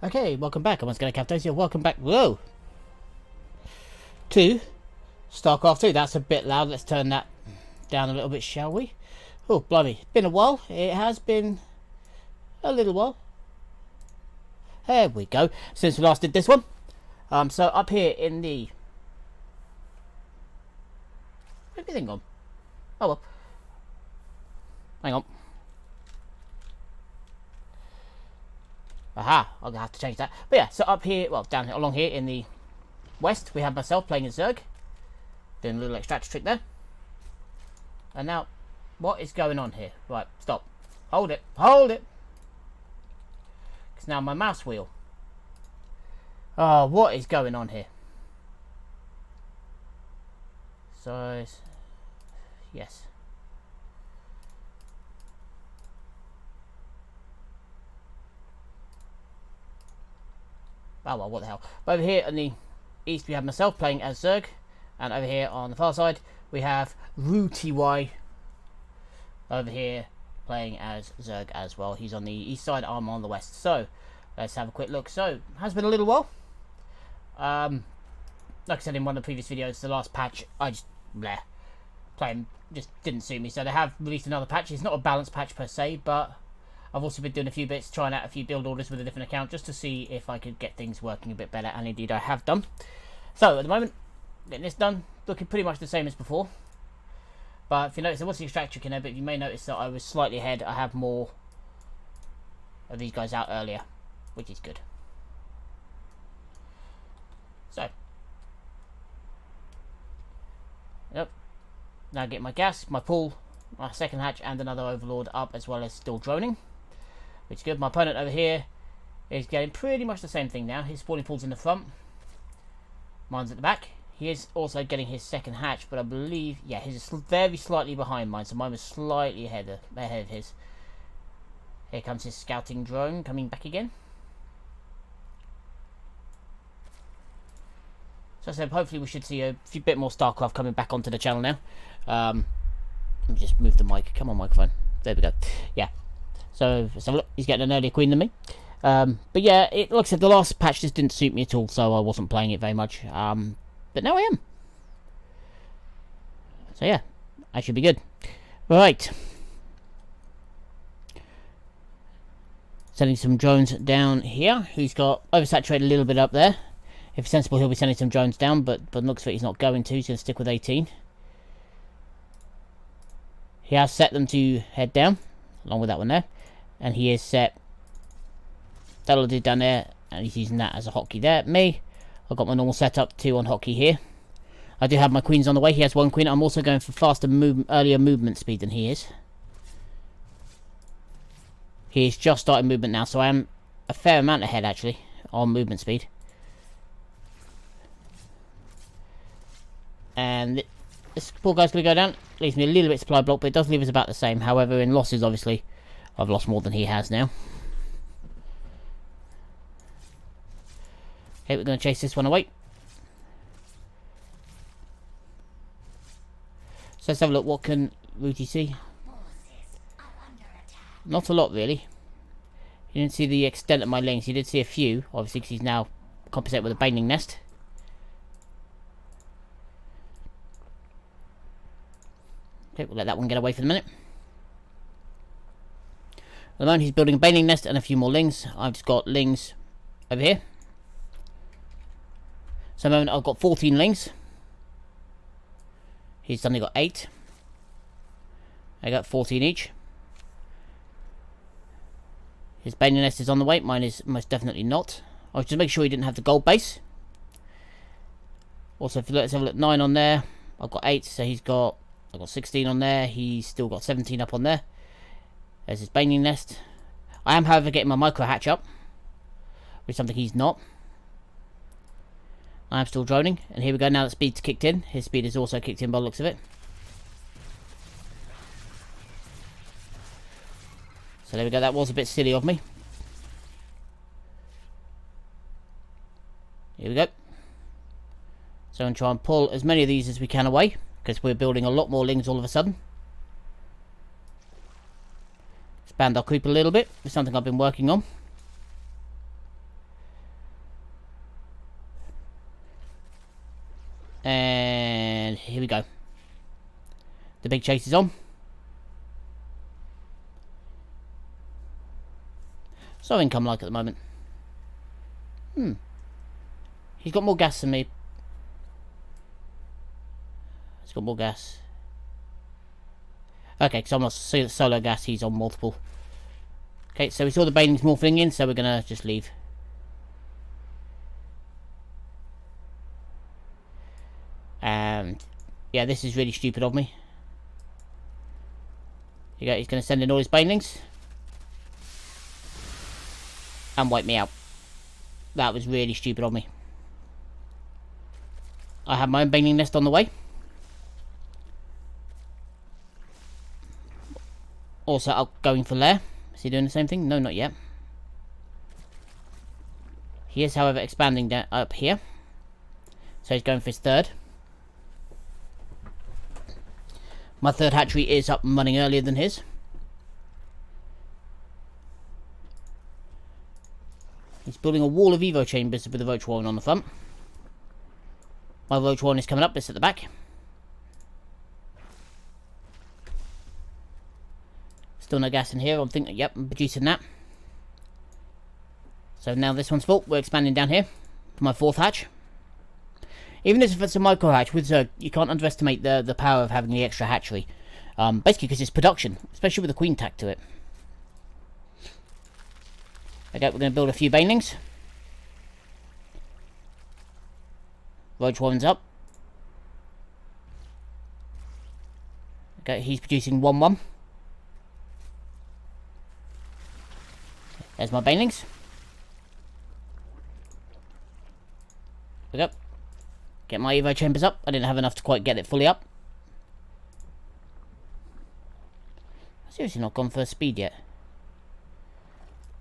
Okay, welcome back. I'm going to Captain here. Welcome back. Whoa! To Starcraft 2. That's a bit loud. Let's turn that down a little bit, shall we? Oh, blimey. It's been a while. It has been a little while. There we go. Since we last did this one. So up here in the... Where's everything gone? Oh well. Hang on. Aha, I'm gonna have to change that. But yeah, so up here, well, down here, along here in the west, we have myself playing as Zerg, doing a little extractor trick there. And now, what is going on here? Right, stop. Hold it, hold it. Because now my mouse wheel. Oh, what is going on here? Size. Yes. Oh well, what the hell. But over here on the east we have myself playing as Zerg. And over here on the far side we have RooTY over here playing as Zerg as well. He's on the east side, I'm on the west. So, let's have a quick look. So, has been a little while. Like I said in one of the previous videos, the last patch, I just, playing just didn't suit me. So they have released another patch. It's not a balanced patch per se, but I've also been doing a few bits, trying out a few build orders with a different account, just to see if I could get things working a bit better, and indeed I have done. So, at the moment, getting this done, looking pretty much the same as before. But if you notice, there was the extract trick in there, but you may notice that I was slightly ahead. I have more of these guys out earlier, which is good. So, yep. Now get my gas, my pool, my second hatch, and another overlord up, as well as still droning, which is good. My opponent over here is getting pretty much the same thing now. His spawning pool's in the front, mine's at the back. He is also getting his second hatch, but I believe, yeah, his is very slightly behind mine, so mine was slightly ahead of his. Here comes his scouting drone coming back again. So I said, hopefully we should see a few bit more Starcraft coming back onto the channel now. Let me just move the mic. Come on, microphone. There we go. Yeah. So look, he's getting an earlier queen than me. But yeah, like I said, the last patch just didn't suit me at all, so I wasn't playing it very much. But now I am. So yeah, I should be good. Right. Sending some drones down here. He's got oversaturated a little bit up there. If it's sensible, he'll be sending some drones down, but looks like he's not going to. He's going to stick with 18. He has set them to head down, along with that one there. And he is set. That'll do down there, and he's using that as a hotkey there. Me, I've got my normal setup, 2 on hotkey here. I do have my queens on the way. He has 1 queen. I'm also going for faster earlier movement speed than he is. He's just started movement now, so I am a fair amount ahead, actually, on movement speed. And this poor guy's going to go down. Leaves me a little bit supply block, but it does leave us about the same. However, in losses, obviously, I've lost more than he has now. Okay, we're going to chase this one away. So let's have a look. What can RooTY see? Not a lot, really. You didn't see the extent of my links. You did see a few, obviously, because he's now compensated with a baning nest. Okay, we'll let that one get away for the minute. At the moment, he's building a baning nest and a few more lings. I've just got lings over here. So at the moment, I've got 14 lings. He's only got 8. I got 14 each. His baning nest is on the way. Mine is most definitely not. I was just make sure he didn't have the gold base. Also, if you let's have a look, 9 on there. I've got 8, so I've got 16 on there. He's still got 17 up on there. There's his baning nest. I am, however, getting my micro hatch up, which is something he's not. I am still droning, and here we go. Now that speed's kicked in, his speed is also kicked in by the looks of it. So there we go. That was a bit silly of me. Here we go. So I'm going to try and pull as many of these as we can away, because we're building a lot more lings all of a sudden. Expand our creep a little bit. It's something I've been working on. And here we go. The big chase is on. So income like at the moment. He's got more gas than me. He's got more gas. Okay, because I'm not solo gas, he's on multiple. Okay, so we saw the banelings morphing in, so we're gonna just leave. And yeah, this is really stupid of me. He's gonna send in all his banelings and wipe me out. That was really stupid of me. I have my own baneling nest on the way. Also up going for lair. Is he doing the same thing? No, not yet. He is, however, expanding down up here. So he's going for his third. My third hatchery is up and running earlier than his. He's building a wall of Evo chambers with a roach warren on the front. My roach warren is coming up, it's at the back. Still no gas in here, I'm thinking, yep, I'm producing that. So now this one's full, we're expanding down here for my fourth hatch. Even if it's a micro hatch, with Zerg, you can't underestimate the power of having the extra hatchery. Basically because it's production, especially with a queen tack to it. Okay, we're going to build a few banelings. Roach warren's up. Okay, he's producing 1-1. There's my banelings. Look up. Get my Evo chambers up. I didn't have enough to quite get it fully up. Seriously not gone for speed yet.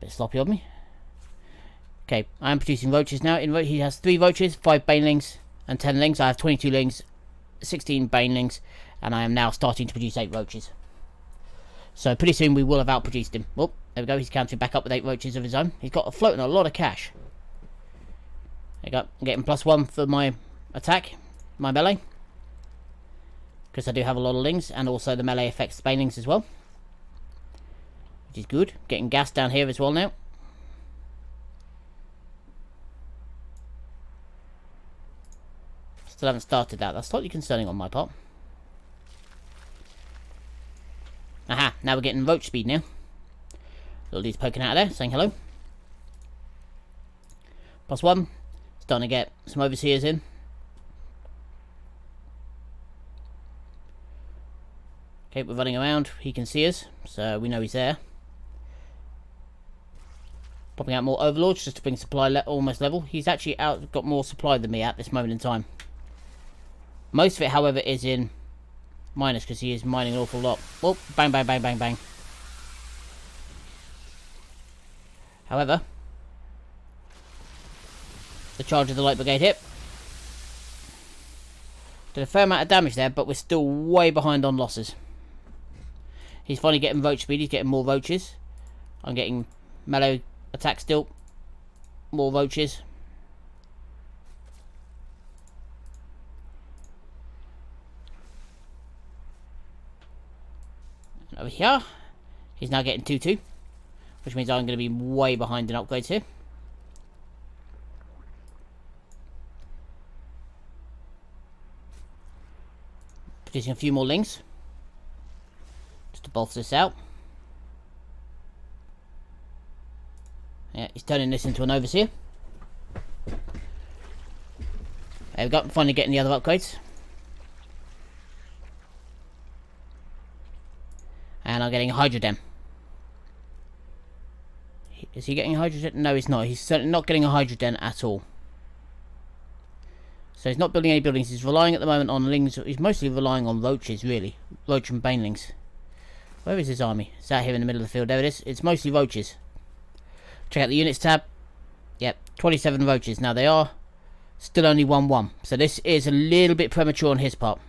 Bit sloppy of me. Okay, I am producing roaches now. He has 3 roaches, 5 banelings, and 10 lings. I have 22 lings, 16 banelings, and I am now starting to produce 8 roaches. So pretty soon we will have outproduced him. Oh, there we go. He's counting back up with 8 roaches of his own. He's got floating a lot of cash. There you go. I'm getting +1 for my attack, my melee, because I do have a lot of lings, and also the melee affects the banelings as well, which is good. Getting gas down here as well now. Still haven't started that. That's slightly concerning on my part. Aha, now we're getting roach speed now. Little dude's poking out of there, saying hello. +1. Starting to get some overseers in. Okay, we're running around. He can see us, so we know he's there. Popping out more overlords just to bring supply almost level. He's actually got more supply than me at this moment in time. Most of it, however, is in minus because he is mining an awful lot. Oh, bang, bang, bang, bang, bang. However, the charge of the light brigade hit. Did a fair amount of damage there, but we're still way behind on losses. He's finally getting roach speed. He's getting more roaches. I'm getting melee attack still. More roaches. And over here, he's now getting 2-2, which means I'm going to be way behind in upgrades here. Producing a few more lings. To bolster this out. Yeah, he's turning this into an overseer. There we go, finally getting the other upgrades. And I'm getting a hydrodem. Is he getting a hydrodem? No, he's not. He's certainly not getting a hydrodem at all. So he's not building any buildings. He's relying at the moment on lings. He's mostly relying on roaches, really. Roach and banelings. Where is his army? It's out here in the middle of the field. There it is. It's mostly roaches. Check out the units tab. Yep, 27 roaches. Now they are still only 1-1. So this is a little bit premature on his part.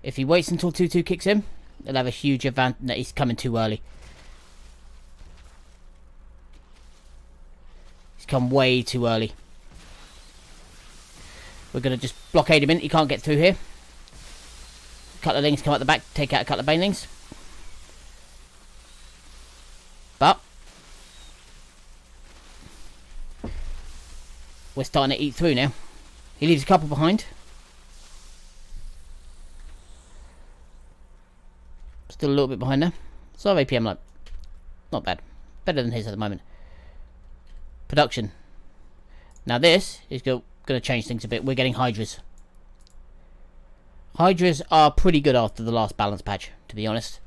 If he waits until 2-2 kicks in, he'll have a huge advantage. No, he's coming too early. He's come way too early. We're going to just blockade him in. He can't get through here. A couple of lings come out the back, take out a couple of banelings. But we're starting to eat through now. He leaves a couple behind. Still a little bit behind there. So APM like not bad. Better than his at the moment. Production. Now this is going to change things a bit. We're getting Hydras. Hydras are pretty good after the last balance patch, to be honest.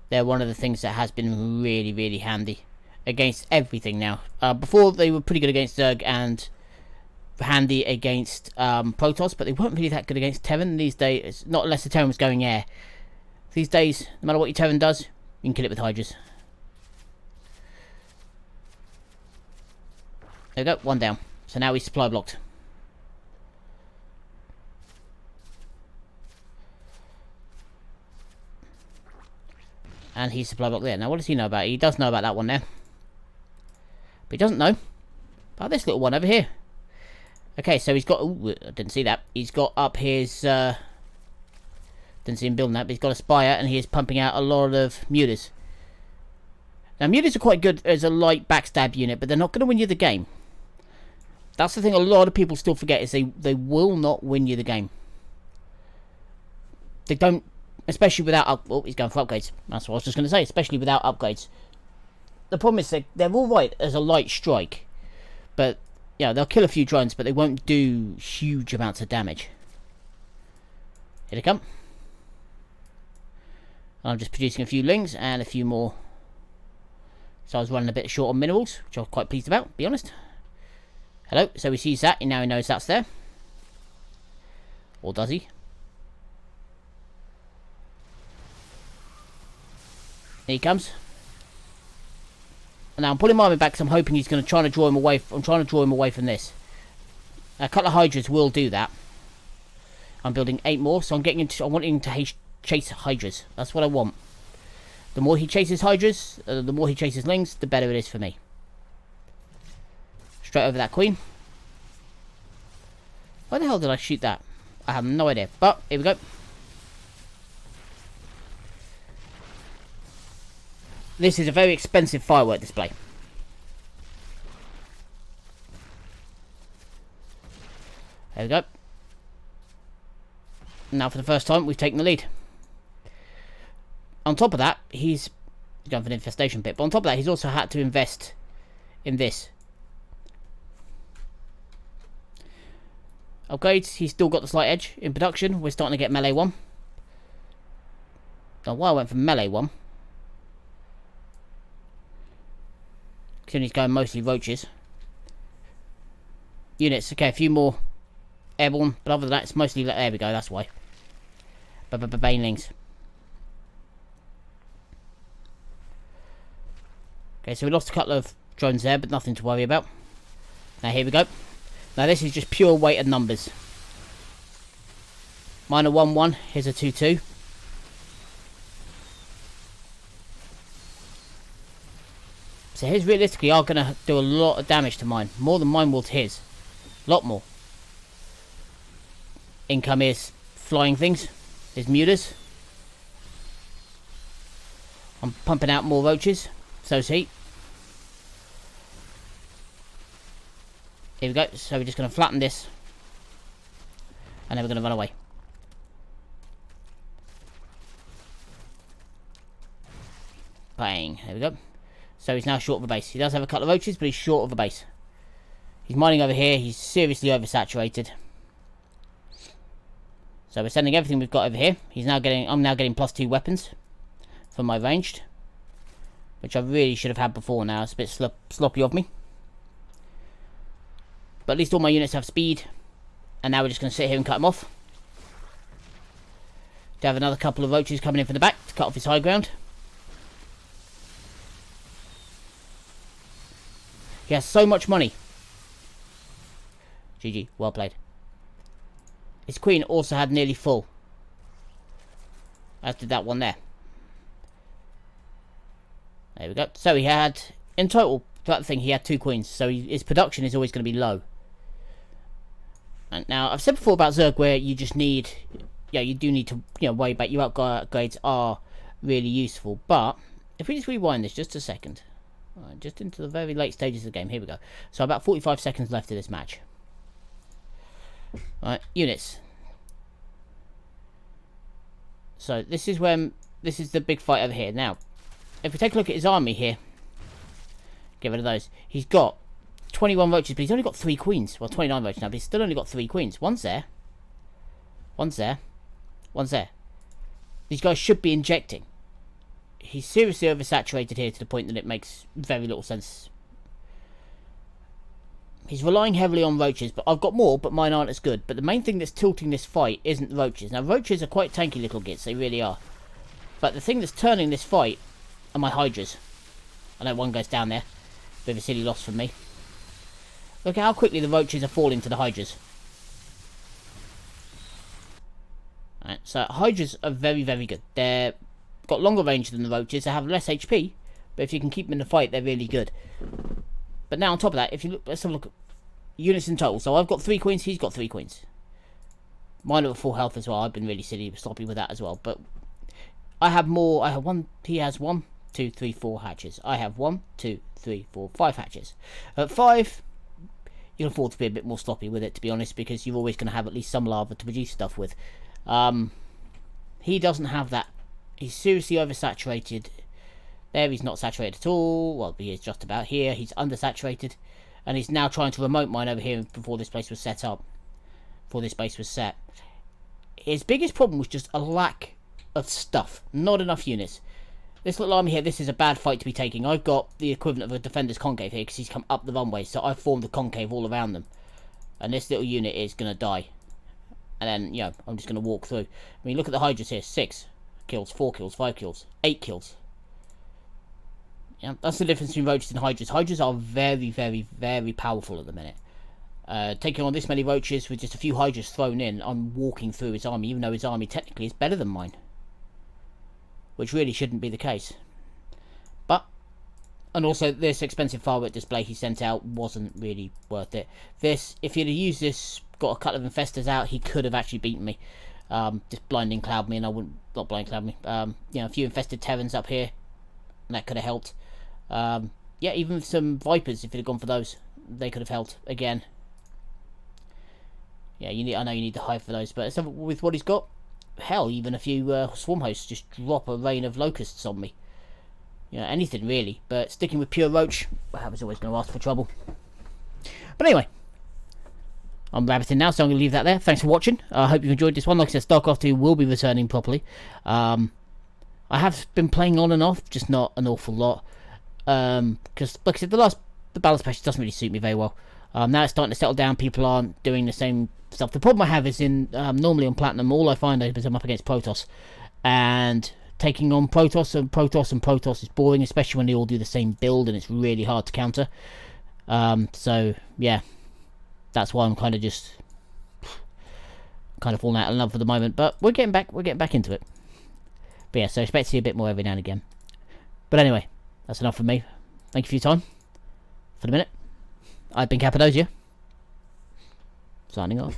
They're one of the things that has been really, really handy against everything now. Before they were pretty good against Zerg and handy against Protoss, but they weren't really that good against Terran these days. Not unless the Terran was going air. These days, no matter what your Terran does, you can kill it with Hydras. There we go, one down. So now he's supply blocked. And he's supply blocked there. Now what does he know about it? He does know about that one there. But he doesn't know about this little one over here. Okay, so he's got... Ooh, I didn't see that. He's got up his... didn't see him building that, but he's got a Spire and he is pumping out a lot of Mutas. Now Mutas are quite good as a light backstab unit, but they're not going to win you the game. That's the thing a lot of people still forget, is they will not win you the game. They don't, especially without... Oh, he's going for upgrades. That's what I was just going to say, especially without upgrades. The problem is they're all right as a light strike. But, yeah, they'll kill a few drones, but they won't do huge amounts of damage. Here they come. I'm just producing a few lings and a few more. So I was running a bit short on minerals, which I was quite pleased about, to be honest. Hello, so he sees that, and now he knows that's there. Or does he? Here he comes. And now I'm pulling my army back because I'm hoping he's going to try to draw him away. I'm trying to draw him away from this. A couple of Hydras will do that. I'm building 8 more, so I'm getting into... I want him to chase Hydras. That's what I want. The more he chases Hydras, the more he chases Lings, the better it is for me. Straight over that Queen. Why the hell did I shoot that? I have no idea. But, here we go. This is a very expensive firework display. There we go. Now for the first time we've taken the lead. On top of that, he's going for an infestation pit, but on top of that he's also had to invest in this. Upgrades, he's still got the slight edge. In production, we're starting to get melee 1. Now why I went for melee 1, considering he's going mostly roaches. Units, okay, a few more airborne, but other than that it's mostly... There we go, that's why. Banelings. Okay, so we lost a couple of drones there, but nothing to worry about. Now here we go. Now this is just pure weight and numbers. Mine are 1-1, here's a 2-2. So his realistically are going to do a lot of damage to mine. More than mine will to his. A lot more. Income is flying things. His mutas. I'm pumping out more roaches. So's he. Here we go. So we're just going to flatten this. And then we're going to run away. Bang. There we go. So he's now short of a base. He does have a couple of roaches, but he's short of a base. He's mining over here. He's seriously oversaturated. So we're sending everything we've got over here. He's now getting... I'm now getting +2 weapons for my ranged, which I really should have had before now. It's a bit sloppy of me. But at least all my units have speed. And now we're just going to sit here and cut him off. To have another couple of roaches coming in from the back to cut off his high ground. He has so much money. GG, well played. His queen also had nearly full. As did that one there. There we go. So he had, in total, that thing, he had 2 queens. So his production is always going to be low. And now, I've said before about Zerg where you just need... Yeah, you do need to, worry about your upgrades are really useful. But, if we just rewind this just a second. Right, just into the very late stages of the game. Here we go. So, about 45 seconds left of this match. Right, units. So, this is when... This is the big fight over here. Now, if we take a look at his army here. Get rid of those. He's got 21 roaches, but he's only got 3 queens. Well, 29 roaches now, but he's still only got 3 queens. One's there. One's there. One's there. These guys should be injecting. He's seriously oversaturated here to the point that it makes very little sense. He's relying heavily on roaches, but I've got more, but mine aren't as good. But the main thing that's tilting this fight isn't the roaches. Now, roaches are quite tanky little gits, they really are. But the thing that's turning this fight are my hydras. I know one goes down there. Bit of a silly loss from me. Look at how quickly the roaches are falling to the hydras. Right, so hydras are very, very good. They're got longer range than the roaches. They have less HP, but if you can keep them in the fight, they're really good. But now on top of that, if you look, let's have a look at units in total. So I've got 3 queens. He's got 3 queens. Mine are at full health as well. I've been really sloppy with that as well. But I have more. I have 1. He has 1, 2, 3, 4 hatches. I have 1, 2, 3, 4, 5 hatches. At 5. You can afford to be a bit more sloppy with it, to be honest, because you're always going to have at least some lava to produce stuff with. He doesn't have that. He's seriously oversaturated. There, he's not saturated at all. Well, he is just about here. He's undersaturated. And he's now trying to remote mine over here before this place was set up. Before this base was set. His biggest problem was just a lack of stuff. Not enough units. This little army here, this is a bad fight to be taking. I've got the equivalent of a defender's concave here because he's come up the runway. So I've formed a concave all around them. And this little unit is going to die. And then, I'm just going to walk through. I mean, look at the hydras here. 6 kills, 4 kills, 5 kills, 8 kills. Yeah, that's the difference between roaches and hydras. Hydras are very, very, very powerful at the minute. Taking on this many roaches with just a few hydras thrown in, I'm walking through his army, even though his army technically is better than mine. Which really shouldn't be the case. But, and also this expensive firework display he sent out wasn't really worth it. This, if he'd have used this, got a couple of infestors out, he could have actually beaten me. Just blinding cloud me, and I wouldn't, not blind cloud me. A few infested Terrans up here, and that could have helped. Yeah, even with some Vipers, if he'd have gone for those, they could have helped again. Yeah, I know you need the hive for those, but with what he's got, hell, even a few swarm hosts just drop a rain of locusts on me. Anything really, but sticking with pure roach, I was always going to ask for trouble. But anyway, I'm rabbiting now, so I'm going to leave that there. Thanks for watching. I hope you enjoyed this one. Like I said, Starcraft 2 will be returning properly. I have been playing on and off, just not an awful lot. Because, like I said, the balance patch doesn't really suit me very well. Now it's starting to settle down, people aren't doing the same stuff. The problem I have is normally on Platinum, all I find is I'm up against Protoss. And taking on Protoss and Protoss and Protoss is boring, especially when they all do the same build and it's really hard to counter. So, yeah. That's why I'm kind of falling out of love for the moment. But we're getting back into it. But yeah, so expect to see a bit more every now and again. But anyway, that's enough from me. Thank you for your time. For the minute, I've been Cappadocia. Signing off.